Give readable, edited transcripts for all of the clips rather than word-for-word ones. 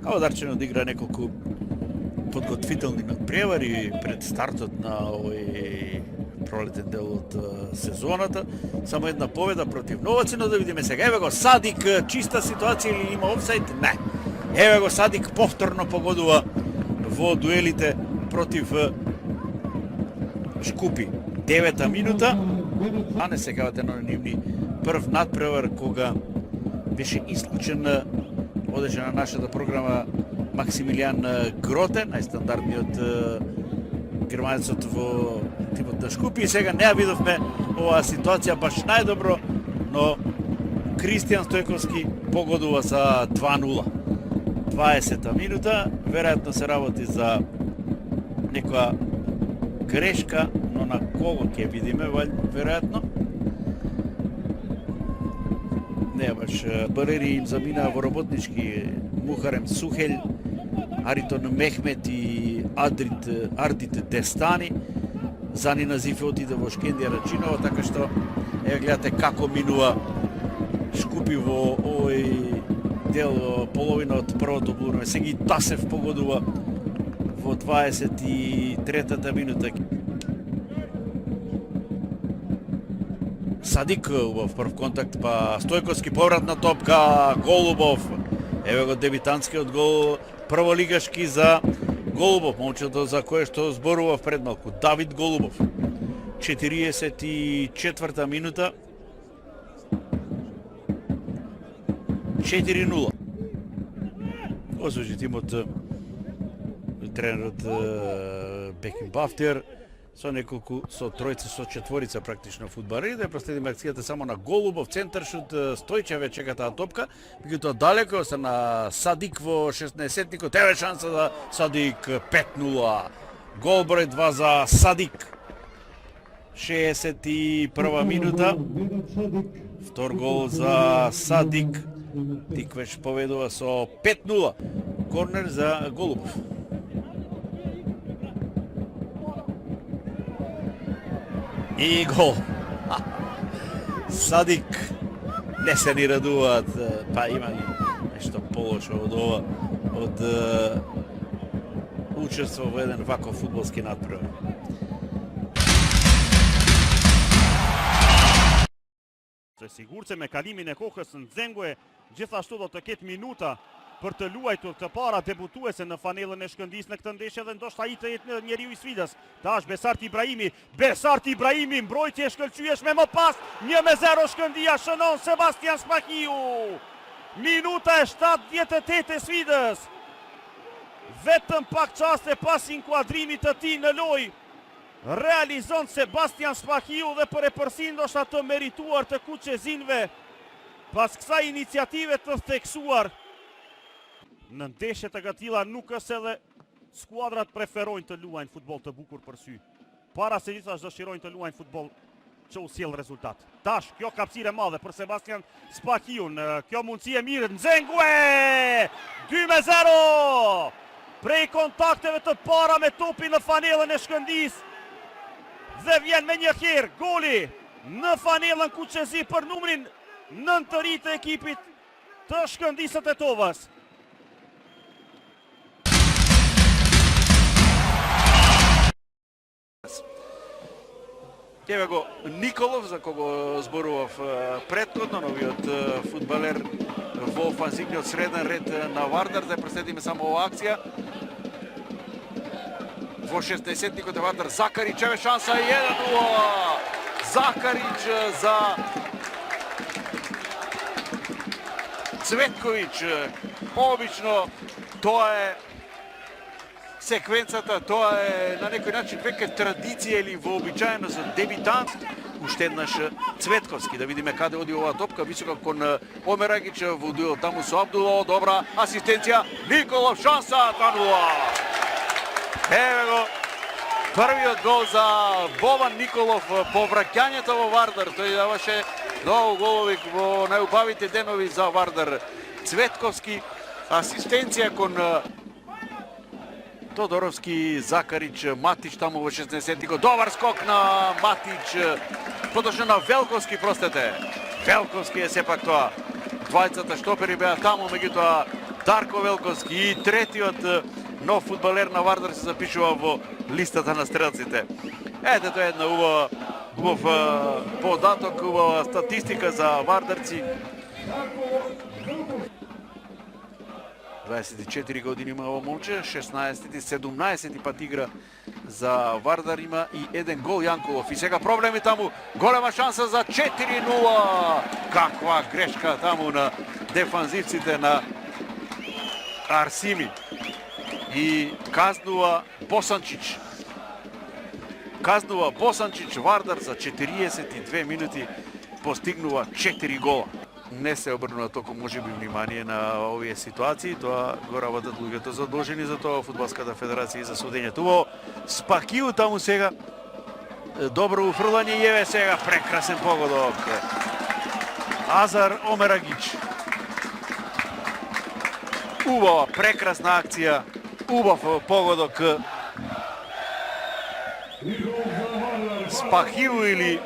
Дарчен одигра неколку подготвителни надпревари пред стартот на овој пролетен дел од сезоната. Само една победа против Новаци, но да видиме сега. Еве го Садик, чиста ситуација или има офсайд? Не. Еве го Садик повторно погодува во дуелите против Шкупи. 9-та минута, а не секавате на нивни прв надпревар кога беше исклучен, одеше на нашата програма Максимилијан Гроте, најстандардниот германецот во тимот на Шкупи, и сега не ја видовме оваа ситуација баш најдобро, но Кристијан Стојковски погодува за 2-0. 20-та минута, веројатно се работи за некоја грешка, но на кого ќе видиме, веројатно. Не, баш Барери им замина во работнички. Мухарем Сухел, Аритон Мехмет и Ардит Дестани. Зани Назифе отиде во Шкендија Рачинова, така што гледате како минува Шкупи во овој дел, половина од првото полувреме. Сега и Тасев погодува во 23-та минута. Садик во прв контакт, па Стојковски повратна топка, Голубов. Еве го дебитантскиот гол, прволигашки за Голубов, момчето за кое што зборував пред малку, Давид Голубов. 44-та минута. 4-0. Освежи тимот тренерот Бекенбафтер со неколку, со тројца, со четворица практично фудбалери. Да проследиме акцијата само на Голубов, центаршут, Стојчеве чека таа топка, меѓутоа далеко се на Садик во 16-никот. Еве шанса за Садик, 5-0. Гол број 2 за Садик. 61-ва минута. Втор гол за Садик. Тиквеш поведува со 5-0. Корнер за Голубов. И гол. Садик не се ни радуваат, па има нешто полошо од ова, од учество во еден ваков фудбалски надпревар. Се сигурце ме Калимине Кохасен Дзенгуе, gjithashtu do të ketë minuta për të luajtur të para, debutue se në fanellën e Shkëndijës në këtë ndeshje dhe ndoshta ai të jetë njeriu i sfidës. Tash Besart Ibrahimi, mbrojtje shkëlqyeshme më pas, 1-0 Shkëndija shënon Sebastian Spahiu. Minuta e 78 e sfidës. Vetëm pak çaste pas inkuadrimit të tij në lojë, realizon Sebastian Spahiu dhe për e përsi ndoshta të merituar të kuqezinve pas kësaj iniciative të theksuar. Në ndeshje të tilla nuk është edhe skuadrat preferojnë të luajnë futboll të bukur për sy. Para se gjithashtu dëshirojnë të luajnë futboll që u sjell rezultat. Tash kjo kapësirë e madhe për Sebastian Spahiu, kjo mundësi e mirë, Nzengue! 2-0! Prej kontakteve të para me topin në fanellën e Shkëndijës. Dhe vjen me një herë goli në fanellën kuqezi për numrin 9 të ri të ekipit të Shkëndijës së Tetovës. Еве го Николов, за кого зборував претходно, новиот фудбалер во офанзивниот среден ред на Вардар. Да проследиме само оваа акција. Во 60-никот е Вардар, Закарич, еве шанса 1-0. Закарич за Цветковиќ. Обично тоа е секвенцата, тоа е на некој начин веќе традиција или вообичаено за дебитант. Уште еднаш Цветковски, да видиме каде оди оваа топка, висока кон Омерагич во дуел таму со Абдуло, добра асистенција, Николов шанса, 2-0. Еве го првиот гол за Бован Николов по враќањето во Вардар. Тој даваше многу голови во најубавите денови за Вардар. Цветковски, асистенција кон Тодоровски, Закарич, Матич таму во 16-тикот. Добар скок на Матич. Поточно на Велковски, простете. Велковски е сепак тоа. Двајцата штопери беа таму, меѓутоа Дарко Велковски и третиот нов фудбалер на Вардар се запишува во листата на стрелците. Ете, тоа е една убав податок, убава статистика за вардарци. 24 години има ово момче, 17 пат игра за Вардар, има и еден гол Јанкулов. И сега проблеми таму, голема шанса за 4-0. Каква грешка таму на дефанзивците на Арсими. И казнува Босанчич. Вардар за 42 минути постигнува 4 гола. Не се обрнува толку можеби внимание на овие ситуации, тоа го работат луѓето задолжени за тоа, Фудбалската федерација и за судењето. Во Спахиу таму сега добро уфрлање и еве сега прекрасен погодок. Азар Омерагич. Убава, прекрасна акција, убав погодок. Спахиу или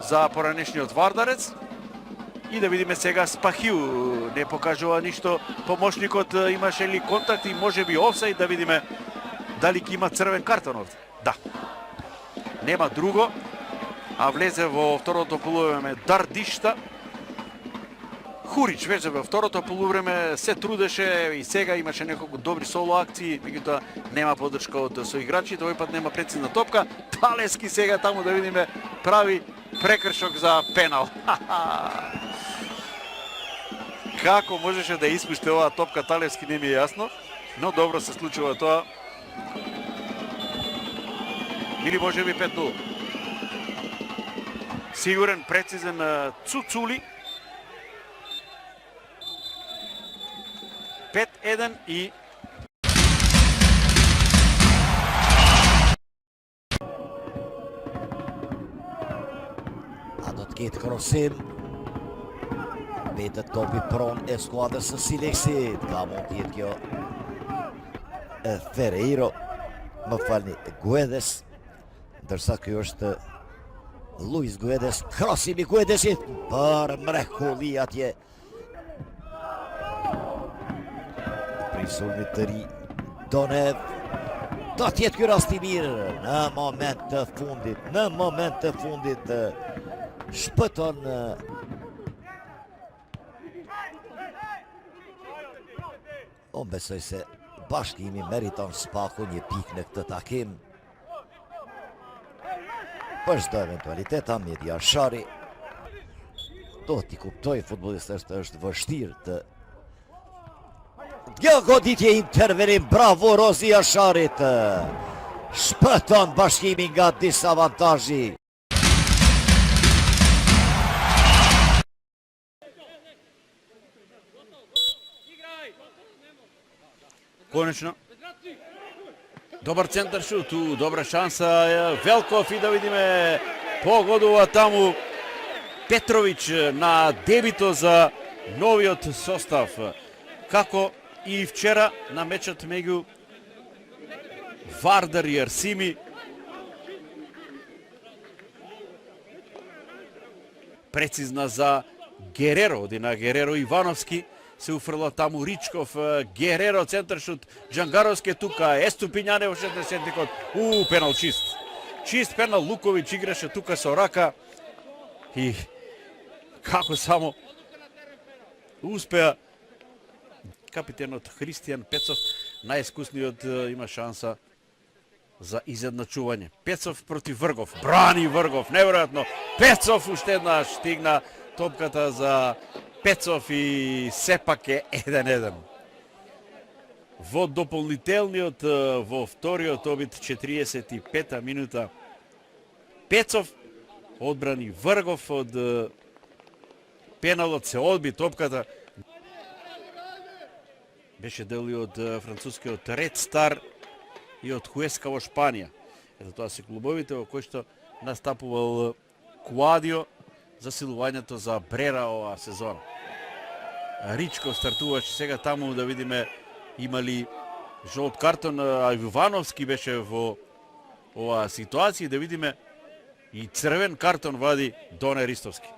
за поранешниот Вардарец. И да видиме сега Спахиу, не покажува ништо помошникот, имаше ли контакт и можеби офсаид, да видиме дали ќе има црвен картон овде. Да. Нема друго, а влезе во второто полувреме Дардишта. Хурич веќе во второто полувреме се трудеше и сега имаше неколку добри соло акции, меѓутоа нема поддршка од соиграчите, овој пат нема прецизна топка. Талески сега таму да видиме прави прекршок за пенал. Како можеше да испушти оваа топка Талевски не ми е јасно, но добро се случува тоа. Или можеби 5-0. Сигурен, прецизен Цуцули. 5-1 и Adot két crossin. Betet topi pron eskuadra sa Silexit. Ka mund të jetë kjo Ferreiro, më falni, Guedes. Ndërsa kjo është Luis Guedes. Crossin i Guedesit për mrekulli atje. Prisulmi të ri Donev. Do t'jetë ky rast i mirë në moment të fundit, shpëton unë besoj se bashkimi meriton Spaku një pikë në këtë takim. Për çdo eventualitet, Hamid Jashari do t'i kuptoj futbollistët është vështirë të Kjo goditje intervenim, bravo Rozi Jasharit. Shpëton bashkimi nga disavantazhi. Конечно. Добар центар шут, добра шанса. Велков и да видиме погодува таму Петровиќ на дебито за новиот состав. Како и вчера на мечот меѓу Вардар и Арсими. Прецизна за Гереро, одина Гереро Ивановски. Се уфрла таму Ричков, Гереро, центаршут, Джангаровски е тука, Еступињане во 60-тикот. Пенал чист. Чист пенал, Луковиќ играше тука со рака. И како само успеа капитенот Христијан Пецов, најискусниот, има шанса за изедначување. Пецов против Вргов, брани Вргов, неверојатно. Пецов уште еднаш стигна топката за Пецов и сепак е 1-1. Во дополнителниот, во вториот обид, 45-та минута, Пецов одбрани Вргов од пеналот, се одби топката. Беше дел и од францускиот Ред Стар и од Хуеска во Шпанија. Ето тоа се клубовите во кои што настапувал Куадио за силувањето за Брера оваа сезона. Ричков стартуваше сега таму, да видиме има ли жолт картон, а Ивановски беше во оваа ситуација, да видиме и црвен картон вади Доне Ристовски.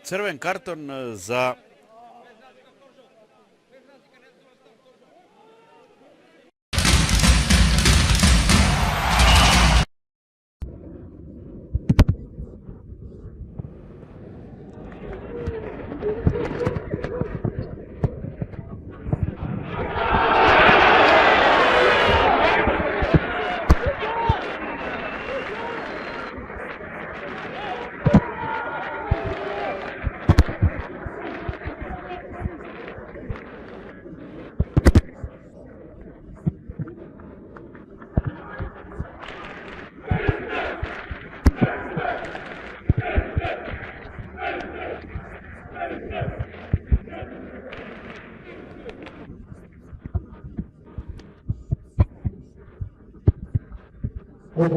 Црвен картон за Je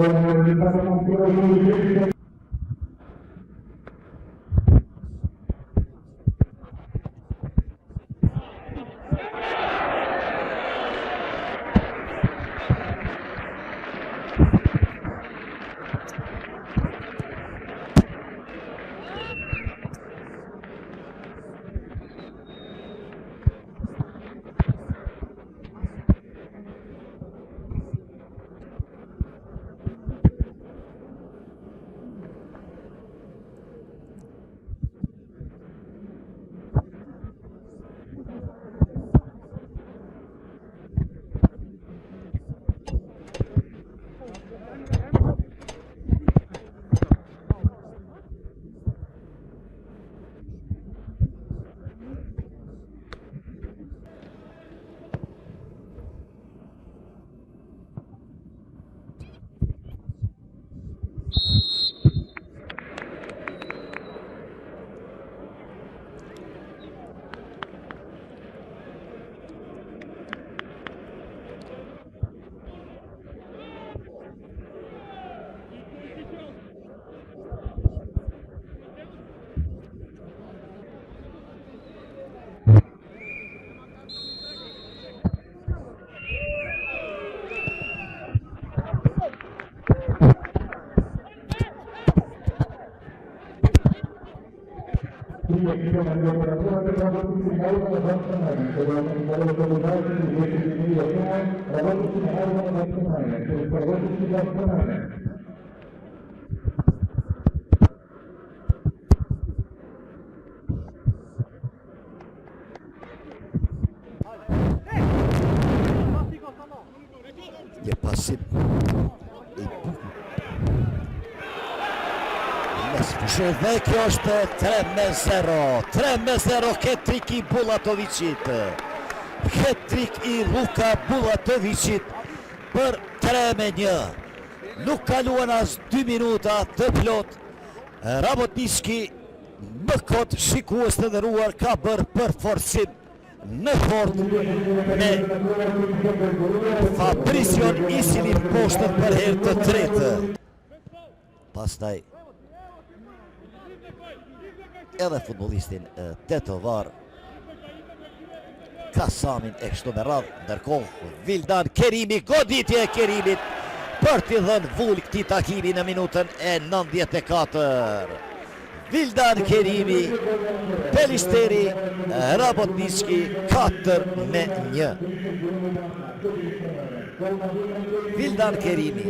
pasim i Dhe kjo është 3-0, 3-0 hat-trick i Bullatovicit. Hat-trick i Luka Bullatovicit për 3-1. Nuk kaluan as 2 minuta të plot. Rabotniski më kot shikues të nderuar ka bërë përforcim në fort me Fabricion Isilin poshtën për herë të tretë. Pastaj edhe futbollistin tetovar Kasamin e kështu me radhë. Ndërkohë Vildan Kerimi, goditje e Kerimit për t'i dhënë vull këtij takimi në minutën e 94. Vildan Kerimi, Pelisteri, Rabotniski 4-1. Vildan Kerimi